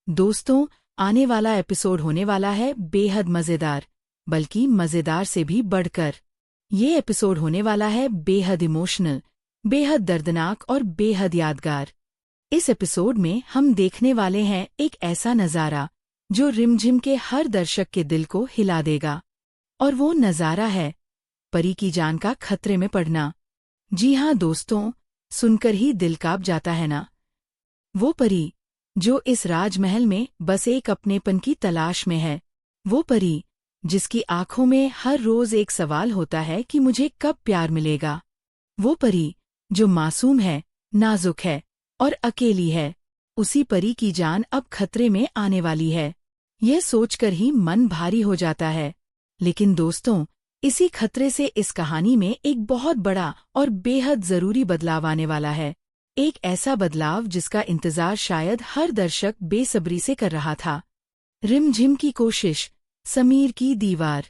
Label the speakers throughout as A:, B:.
A: दोस्तों, आने वाला एपिसोड होने वाला है बेहद मज़ेदार, बल्कि मज़ेदार से भी बढ़कर। ये एपिसोड होने वाला है बेहद इमोशनल, बेहद दर्दनाक और बेहद यादगार। इस एपिसोड में हम देखने वाले हैं एक ऐसा नज़ारा जो रिमझिम के हर दर्शक के दिल को हिला देगा। और वो नज़ारा है परी की जान का खतरे में पड़ना। जी हाँ दोस्तों, सुनकर ही दिल कांप जाता है ना। वो परी जो इस राजमहल में बस एक अपनेपन की तलाश में है। वो परी जिसकी आंखों में हर रोज एक सवाल होता है कि मुझे कब प्यार मिलेगा। वो परी जो मासूम है, नाजुक है और अकेली है। उसी परी की जान अब खतरे में आने वाली है। यह सोचकर ही मन भारी हो जाता है। लेकिन दोस्तों, इसी खतरे से इस कहानी में एक बहुत बड़ा और बेहद जरूरी बदलाव आने वाला है। एक ऐसा बदलाव जिसका इंतजार शायद हर दर्शक बेसब्री से कर रहा था। रिमझिम की कोशिश, समीर की दीवार।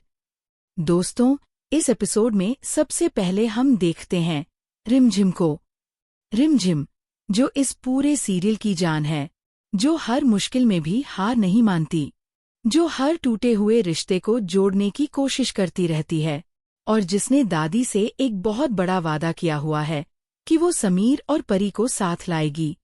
A: दोस्तों, इस एपिसोड में सबसे पहले हम देखते हैं रिमझिम को। रिमझिम जो इस पूरे सीरियल की जान है, जो हर मुश्किल में भी हार नहीं मानती, जो हर टूटे हुए रिश्ते को जोड़ने की कोशिश करती रहती है, और जिसने दादी से एक बहुत बड़ा वादा किया हुआ है कि वो समीर और परी को साथ लाएगी।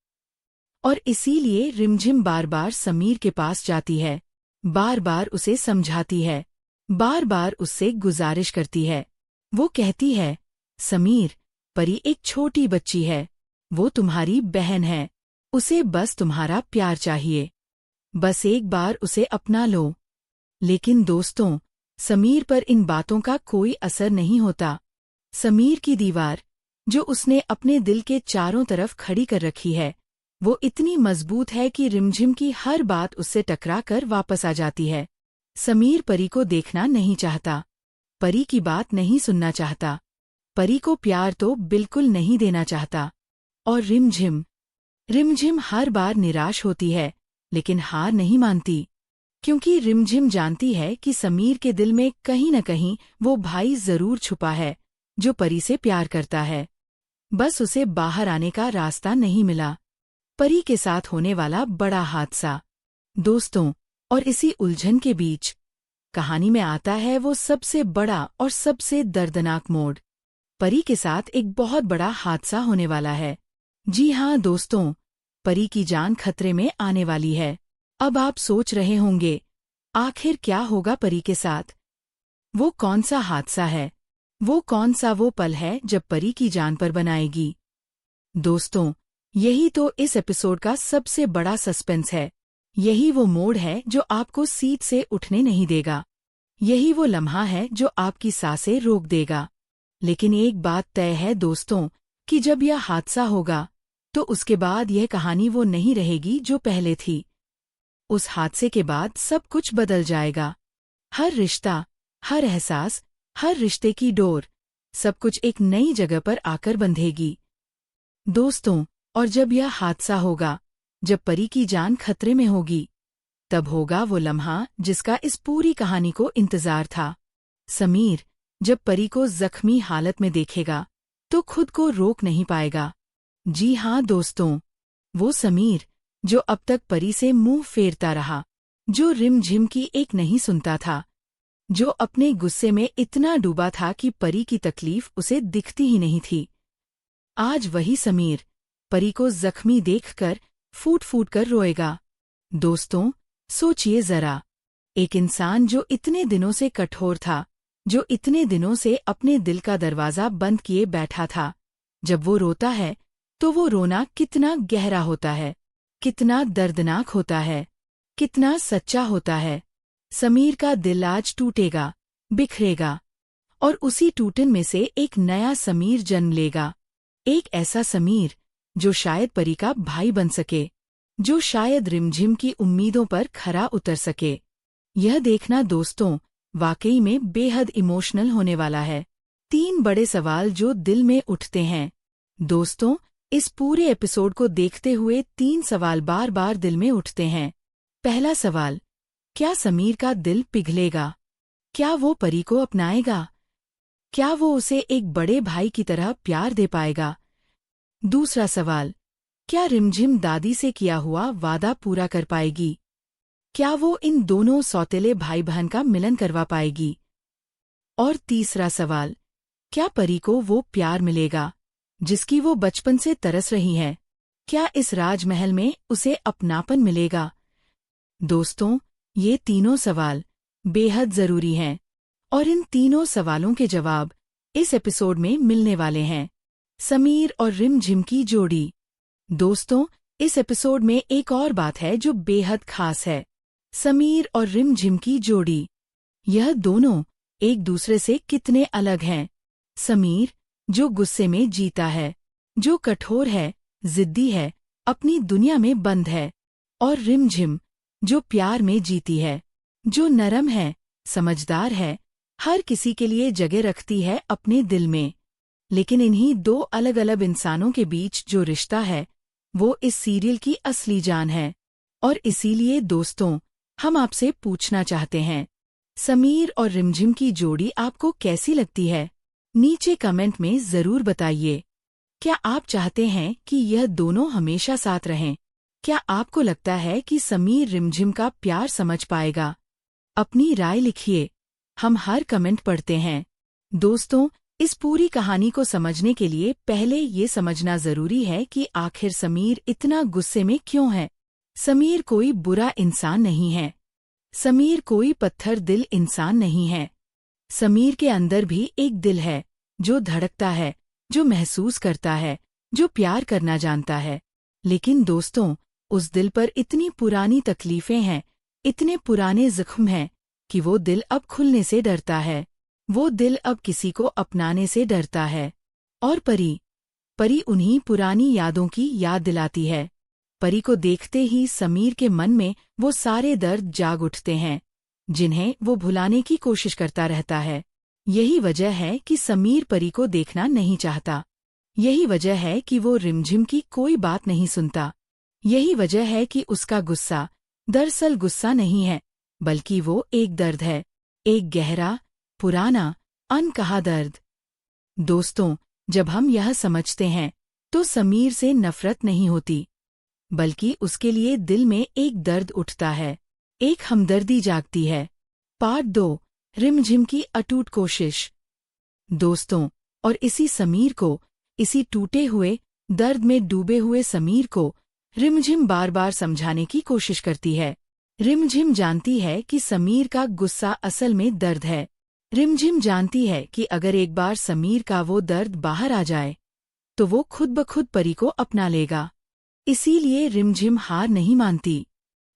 A: और इसीलिए रिमझिम बार बार समीर के पास जाती है, बार बार उसे समझाती है, बार बार उससे गुजारिश करती है। वो कहती है, समीर, परी एक छोटी बच्ची है, वो तुम्हारी बहन है, उसे बस तुम्हारा प्यार चाहिए, बस एक बार उसे अपना लो। लेकिन दोस्तों, समीर पर इन बातों का कोई असर नहीं होता। समीर की दीवार जो उसने अपने दिल के चारों तरफ खड़ी कर रखी है, वो इतनी मजबूत है कि रिमझिम की हर बात उससे टकरा कर वापस आ जाती है। समीर परी को देखना नहीं चाहता, परी की बात नहीं सुनना चाहता, परी को प्यार तो बिल्कुल नहीं देना चाहता। और रिमझिम हर बार निराश होती है, लेकिन हार नहीं मानती, क्योंकि रिमझिम जानती है कि समीर के दिल में कहीं न कहीं वो भाई जरूर छुपा है जो परी से प्यार करता है। बस उसे बाहर आने का रास्ता नहीं मिला। परी के साथ होने वाला बड़ा हादसा। दोस्तों, और इसी उलझन के बीच कहानी में आता है वो सबसे बड़ा और सबसे दर्दनाक मोड़। परी के साथ एक बहुत बड़ा हादसा होने वाला है। जी हाँ दोस्तों, परी की जान खतरे में आने वाली है। अब आप सोच रहे होंगे, आखिर क्या होगा परी के साथ? वो कौन सा हादसा है? वो कौन सा वो पल है जब परी की जान पर बनाएगी? दोस्तों, यही तो इस एपिसोड का सबसे बड़ा सस्पेंस है। यही वो मोड़ है जो आपको सीट से उठने नहीं देगा। यही वो लम्हा है जो आपकी सांसें रोक देगा। लेकिन एक बात तय है दोस्तों, कि जब यह हादसा होगा, तो उसके बाद यह कहानी वो नहीं रहेगी जो पहले थी। उस हादसे के बाद सब कुछ बदल जाएगा। हर रिश्ता, हर एहसास, हर रिश्ते की डोर, सब कुछ एक नई जगह पर आकर बंधेगी। दोस्तों, और जब यह हादसा होगा, जब परी की जान खतरे में होगी, तब होगा वो लम्हा जिसका इस पूरी कहानी को इंतजार था। समीर जब परी को जख्मी हालत में देखेगा, तो खुद को रोक नहीं पाएगा। जी हाँ दोस्तों, वो समीर जो अब तक परी से मुंह फेरता रहा, जो रिमझिम की एक नहीं सुनता था, जो अपने गुस्से में इतना डूबा था कि परी की तकलीफ उसे दिखती ही नहीं थी। आज वही समीर परी को जख्मी देखकर फूट फूट कर रोएगा। दोस्तों, सोचिए जरा, एक इंसान जो इतने दिनों से कठोर था, जो इतने दिनों से अपने दिल का दरवाजा बंद किए बैठा था, जब वो रोता है, तो वो रोना कितना गहरा होता है, कितना दर्दनाक होता है, कितना सच्चा होता है। समीर का दिल आज टूटेगा, बिखरेगा, और उसी टूटन में से एक नया समीर जन्म लेगा। एक ऐसा समीर जो शायद परी का भाई बन सके, जो शायद रिमझिम की उम्मीदों पर खरा उतर सके। यह देखना दोस्तों वाकई में बेहद इमोशनल होने वाला है। 3 बड़े सवाल जो दिल में उठते हैं। दोस्तों, इस पूरे एपिसोड को देखते हुए 3 सवाल बार बार दिल में उठते हैं। पहला सवाल, क्या समीर का दिल पिघलेगा? क्या वो परी को अपनाएगा? क्या वो उसे एक बड़े भाई की तरह प्यार दे पाएगा? दूसरा सवाल, क्या रिमझिम दादी से किया हुआ वादा पूरा कर पाएगी? क्या वो इन दोनों सौतेले भाई बहन का मिलन करवा पाएगी? और तीसरा सवाल, क्या परी को वो प्यार मिलेगा जिसकी वो बचपन से तरस रही है? क्या इस राजमहल में उसे अपनापन मिलेगा? दोस्तों, ये तीनों सवाल बेहद जरूरी हैं और इन तीनों सवालों के जवाब इस एपिसोड में मिलने वाले हैं। समीर और रिमझिम की जोड़ी। दोस्तों, इस एपिसोड में एक और बात है जो बेहद खास है। समीर और रिमझिम की जोड़ी। यह दोनों एक दूसरे से कितने अलग हैं। समीर, जो गुस्से में जीता है, जो कठोर है, जिद्दी है, अपनी दुनिया में बंद है। और रिमझिम, जो प्यार में जीती है, जो नरम है, समझदार है, हर किसी के लिए जगह रखती है अपने दिल में। लेकिन इन्हीं दो अलग अलग इंसानों के बीच जो रिश्ता है, वो इस सीरियल की असली जान है। और इसीलिए दोस्तों, हम आपसे पूछना चाहते हैं, समीर और रिमझिम की जोड़ी आपको कैसी लगती है? नीचे कमेंट में जरूर बताइए। क्या आप चाहते हैं कि यह दोनों हमेशा साथ रहें? क्या आपको लगता है कि समीर रिमझिम का प्यार समझ पाएगा? अपनी राय लिखिए, हम हर कमेंट पढ़ते हैं। दोस्तों, इस पूरी कहानी को समझने के लिए पहले ये समझना जरूरी है कि आखिर समीर इतना गुस्से में क्यों है। समीर कोई बुरा इंसान नहीं है। समीर कोई पत्थर दिल इंसान नहीं है। समीर के अंदर भी एक दिल है, जो धड़कता है, जो महसूस करता है, जो प्यार करना जानता है। लेकिन दोस्तों, उस दिल पर इतनी पुरानी तकलीफें हैं, इतने पुराने जख्म हैं कि वो दिल अब खुलने से डरता है। वो दिल अब किसी को अपनाने से डरता है। और परी उन्हीं पुरानी यादों की याद दिलाती है। परी को देखते ही समीर के मन में वो सारे दर्द जाग उठते हैं, जिन्हें वो भुलाने की कोशिश करता रहता है। यही वजह है कि समीर परी को देखना नहीं चाहता। यही वजह है कि वो रिमझिम की कोई बात नहीं सुनता। यही वजह है कि उसका गुस्सा दरअसल गुस्सा नहीं है, बल्कि वो एक दर्द है, एक गहरा, पुराना, अनकहा दर्द। दोस्तों, जब हम यह समझते हैं, तो समीर से नफरत नहीं होती, बल्कि उसके लिए दिल में एक दर्द उठता है, एक हमदर्दी जागती है। पार्ट 2, रिमझिम की अटूट कोशिश। दोस्तों, और इसी समीर को, इसी टूटे हुए, दर्द में डूबे हुए समीर को रिमझिम बार बार समझाने की कोशिश करती है। रिमझिम जानती है कि समीर का गुस्सा असल में दर्द है। रिमझिम जानती है कि अगर एक बार समीर का वो दर्द बाहर आ जाए, तो वो खुद ब खुद परी को अपना लेगा। इसीलिए रिमझिम हार नहीं मानती।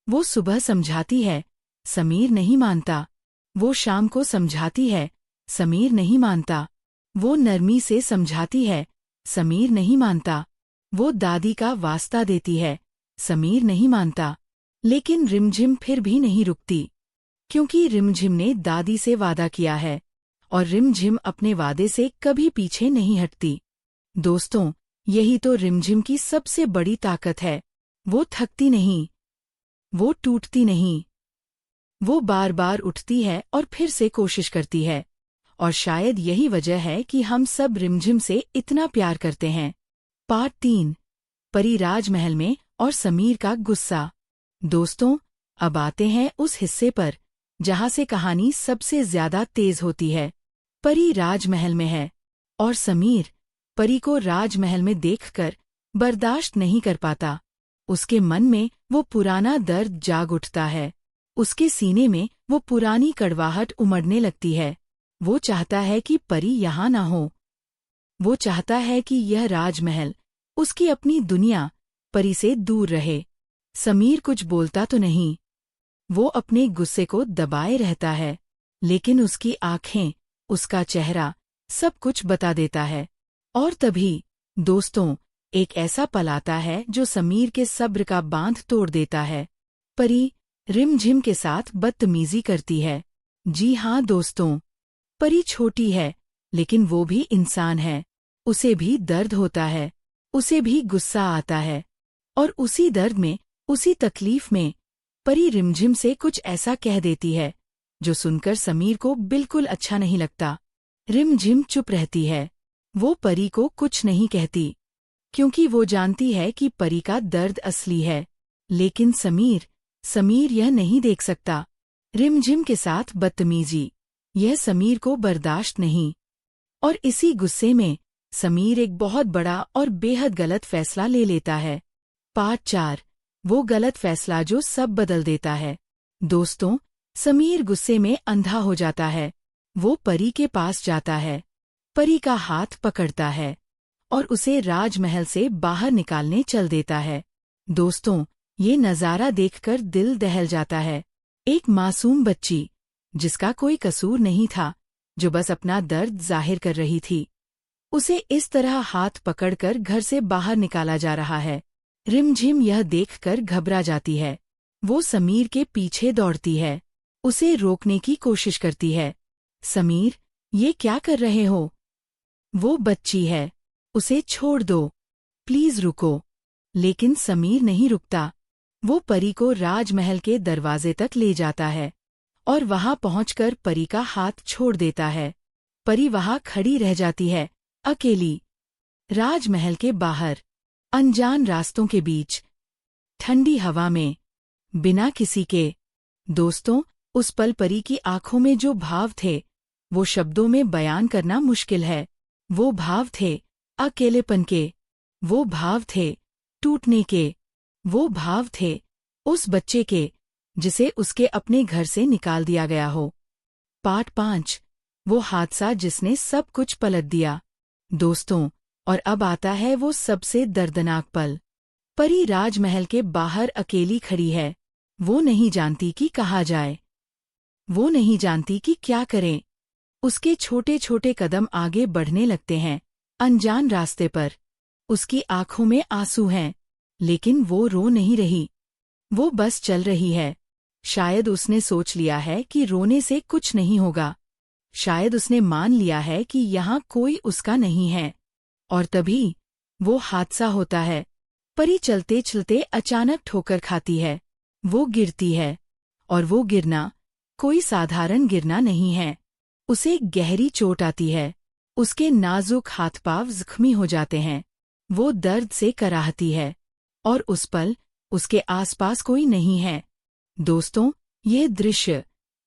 A: वो सुबह समझाती है, समीर नहीं मानता। वो शाम को समझाती है, समीर नहीं मानता। वो नरमी से समझाती है, समीर नहीं मानता। वो दादी का वास्ता देती है, समीर नहीं मानता। लेकिन रिमझिम फिर भी नहीं रुकती, क्योंकि रिमझिम ने दादी से वादा किया है, और रिमझिम अपने वादे से कभी पीछे नहीं हटती। दोस्तों, यही तो रिमझिम की सबसे बड़ी ताकत है। वो थकती नहीं, वो टूटती नहीं, वो बार बार उठती है और फिर से कोशिश करती है। और शायद यही वजह है कि हम सब रिमझिम से इतना प्यार करते हैं। पार्ट 3, परी राजमहल में और समीर का गुस्सा। दोस्तों, अब आते हैं उस हिस्से पर जहां से कहानी सबसे ज्यादा तेज होती है। परी राजमहल में है, और समीर परी को राजमहल में देखकर बर्दाश्त नहीं कर पाता। उसके मन में वो पुराना दर्द जाग उठता है। उसके सीने में वो पुरानी कड़वाहट उमड़ने लगती है। वो चाहता है कि परी यहाँ ना हो। वो चाहता है कि यह राजमहल, उसकी अपनी दुनिया, परी से दूर रहे। समीर कुछ बोलता तो नहीं। वो अपने गुस्से को दबाए रहता है, लेकिन उसकी आंखें, उसका चेहरा, सब कुछ बता देता है। और तभी, दोस्तों, एक ऐसा पल आता है जो समीर के सब्र का बांध तोड़ देता है। परी रिमझिम के साथ बदतमीजी करती है। जी हाँ दोस्तों, परी छोटी है, लेकिन वो भी इंसान है। उसे भी दर्द होता है, उसे भी गुस्सा आता है। और उसी दर्द में, उसी तकलीफ में, परी रिमझिम से कुछ ऐसा कह देती है, जो सुनकर समीर को बिल्कुल अच्छा नहीं लगता। रिमझिम चुप रहती है। वो परी को कुछ नहीं कहती, क्योंकि वो जानती है कि परी का दर्द असली है। लेकिन समीर यह नहीं देख सकता। रिमझिम के साथ बदतमीजी, यह समीर को बर्दाश्त नहीं। और इसी गुस्से में समीर एक बहुत बड़ा और बेहद गलत फैसला ले लेता है। पार्ट 4, वो गलत फैसला जो सब बदल देता है। दोस्तों, समीर गुस्से में अंधा हो जाता है। वो परी के पास जाता है, परी का हाथ पकड़ता है और उसे राजमहल से बाहर निकालने चल देता है। दोस्तों, ये नज़ारा देखकर दिल दहल जाता है। एक मासूम बच्ची, जिसका कोई कसूर नहीं था, जो बस अपना दर्द जाहिर कर रही थी, उसे इस तरह हाथ पकड़कर घर से बाहर निकाला जा रहा है। रिमझिम यह देखकर घबरा जाती है। वो समीर के पीछे दौड़ती है, उसे रोकने की कोशिश करती है। समीर, ये क्या कर रहे हो? वो बच्ची है, उसे छोड़ दो, प्लीज रुको। लेकिन समीर नहीं रुकता। वो परी को राजमहल के दरवाजे तक ले जाता है और वहां पहुंचकर परी का हाथ छोड़ देता है। परी वहां खड़ी रह जाती है, अकेली, राजमहल के बाहर, अनजान रास्तों के बीच, ठंडी हवा में, बिना किसी के। दोस्तों, उस पल परी की आंखों में जो भाव थे, वो शब्दों में बयान करना मुश्किल है। वो भाव थे अकेलेपन के, वो भाव थे टूटने के, वो भाव थे उस बच्चे के जिसे उसके अपने घर से निकाल दिया गया हो। पार्ट 5, वो हादसा जिसने सब कुछ पलट दिया। दोस्तों, और अब आता है वो सबसे दर्दनाक पल। परी राजमहल के बाहर अकेली खड़ी है। वो नहीं जानती कि कहाँ जाए, वो नहीं जानती कि क्या करें। उसके छोटे छोटे कदम आगे बढ़ने लगते हैं, अनजान रास्ते पर। उसकी आंखों में आंसू हैं, लेकिन वो रो नहीं रही, वो बस चल रही है। शायद उसने सोच लिया है कि रोने से कुछ नहीं होगा। शायद उसने मान लिया है कि यहाँ कोई उसका नहीं है। और तभी वो हादसा होता है। परी चलते चलते अचानक ठोकर खाती है। वो गिरती है, और वो गिरना कोई साधारण गिरना नहीं है। उसे गहरी चोट आती है। उसके नाजुक हाथ पांव जख्मी हो जाते हैं। वो दर्द से कराहती है, और उस पल उसके आसपास कोई नहीं है। दोस्तों, यह दृश्य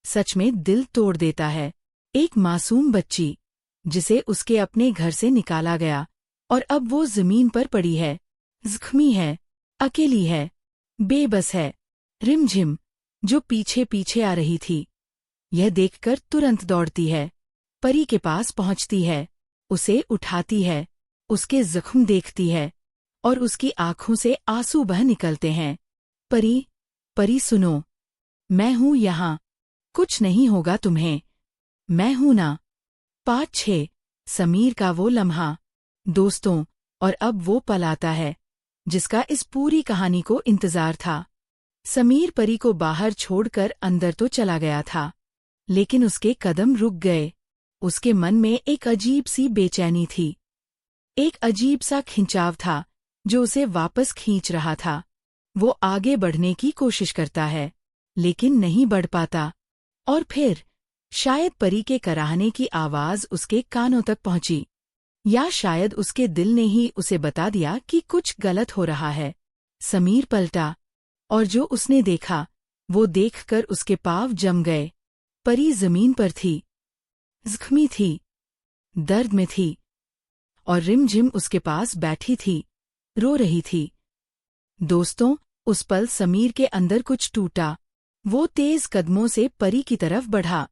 A: सच में दिल तोड़ देता है। एक मासूम बच्ची, जिसे उसके अपने घर से निकाला गया, और अब वो जमीन पर पड़ी है, जख्मी है, अकेली है, बेबस है। रिमझिम, जो पीछे पीछे आ रही थी, यह देखकर तुरंत दौड़ती है, परी के पास पहुंचती है, उसे उठाती है, उसके जख्म देखती है, और उसकी आंखों से आंसू बह निकलते हैं। परी सुनो, मैं हूं यहाँ, कुछ नहीं होगा तुम्हें, मैं हूं ना। पार्ट 6, समीर का वो लम्हा। दोस्तों, और अब वो पल आता है जिसका इस पूरी कहानी को इंतजार था। समीर परी को बाहर छोड़कर अंदर तो चला गया था, लेकिन उसके कदम रुक गए। उसके मन में एक अजीब सी बेचैनी थी, एक अजीब सा खिंचाव था जो उसे वापस खींच रहा था। वो आगे बढ़ने की कोशिश करता है, लेकिन नहीं बढ़ पाता। और फिर शायद परी के कराहने की आवाज उसके कानों तक पहुंची, या शायद उसके दिल ने ही उसे बता दिया कि कुछ गलत हो रहा है। समीर पलटा, और जो उसने देखा, वो देखकर उसके पांव जम गए। परी जमीन पर थी, जख्मी थी, दर्द में थी, और रिमझिम उसके पास बैठी थी, रो रही थी। दोस्तों, उस पल समीर के अंदर कुछ टूटा। वो तेज कदमों से परी की तरफ बढ़ा,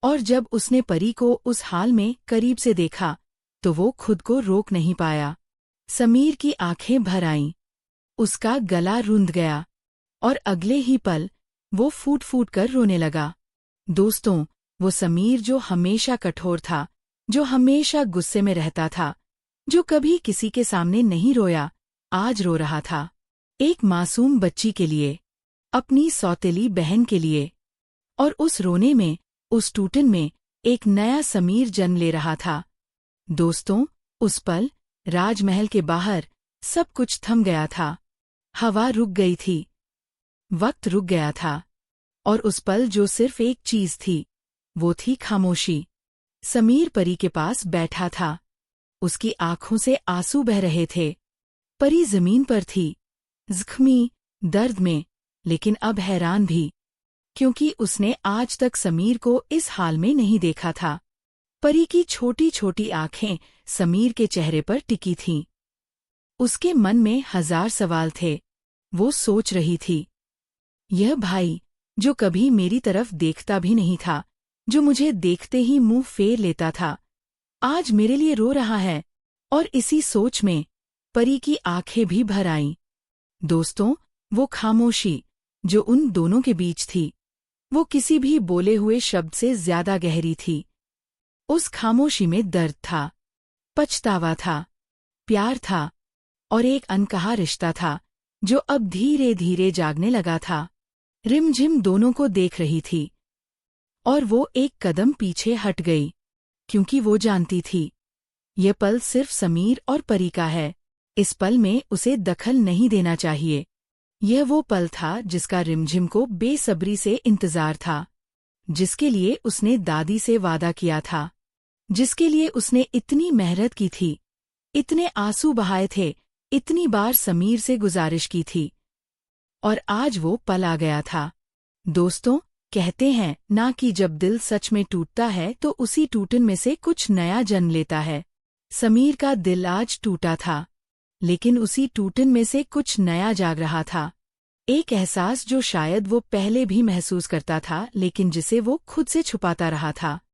A: और जब उसने परी को उस हाल में करीब से देखा, तो वो खुद को रोक नहीं पाया। समीर की आंखें भर आईं, उसका गला रुंध गया, और अगले ही पल वो फूट फूट कर रोने लगा। दोस्तों, वो समीर जो हमेशा कठोर था, जो हमेशा गुस्से में रहता था, जो कभी किसी के सामने नहीं रोया, आज रो रहा था। एक मासूम बच्ची के लिए, अपनी सौतेली बहन के लिए। और उस रोने में, उस टूटन में, एक नया समीर जन्म ले रहा था। दोस्तों, उस पल राजमहल के बाहर सब कुछ थम गया था। हवा रुक गई थी, वक्त रुक गया था, और उस पल जो सिर्फ एक चीज थी, वो थी खामोशी। समीर परी के पास बैठा था, उसकी आंखों से आंसू बह रहे थे, परी जमीन पर थी, जख्मी, दर्द में, लेकिन अब हैरान भी, क्योंकि उसने आज तक समीर को इस हाल में नहीं देखा था। परी की छोटी छोटी आंखें समीर के चेहरे पर टिकी थीं। उसके मन में 1000 सवाल थे। वो सोच रही थी, यह भाई, जो कभी मेरी तरफ देखता भी नहीं था, जो मुझे देखते ही मुंह फेर लेता था, आज मेरे लिए रो रहा है। और इसी सोच में परी की आंखें भी भर आईं। दोस्तों, वो खामोशी जो उन दोनों के बीच थी, वो किसी भी बोले हुए शब्द से ज्यादा गहरी थी। उस खामोशी में दर्द था, पछतावा था, प्यार था और एक अनकहा रिश्ता था जो अब धीरे धीरे जागने लगा था। रिमझिम दोनों को देख रही थी और वो एक कदम पीछे हट गई, क्योंकि वो जानती थी यह पल सिर्फ समीर और परी का है। इस पल में उसे दखल नहीं देना चाहिए। यह वो पल था जिसका रिमझिम को बेसब्री से इंतजार था, जिसके लिए उसने दादी से वादा किया था, जिसके लिए उसने इतनी मेहनत की थी, इतने आंसू बहाए थे, इतनी बार समीर से गुजारिश की थी, और आज वो पल आ गया था। दोस्तों, कहते हैं ना कि जब दिल सच में टूटता है तो उसी टूटन में से कुछ नया जन्म लेता है। समीर का दिल आज टूटा था, लेकिन उसी टूटन में से कुछ नया जाग रहा था। एक एहसास जो शायद वो पहले भी महसूस करता था, लेकिन जिसे वो खुद से छुपाता रहा था।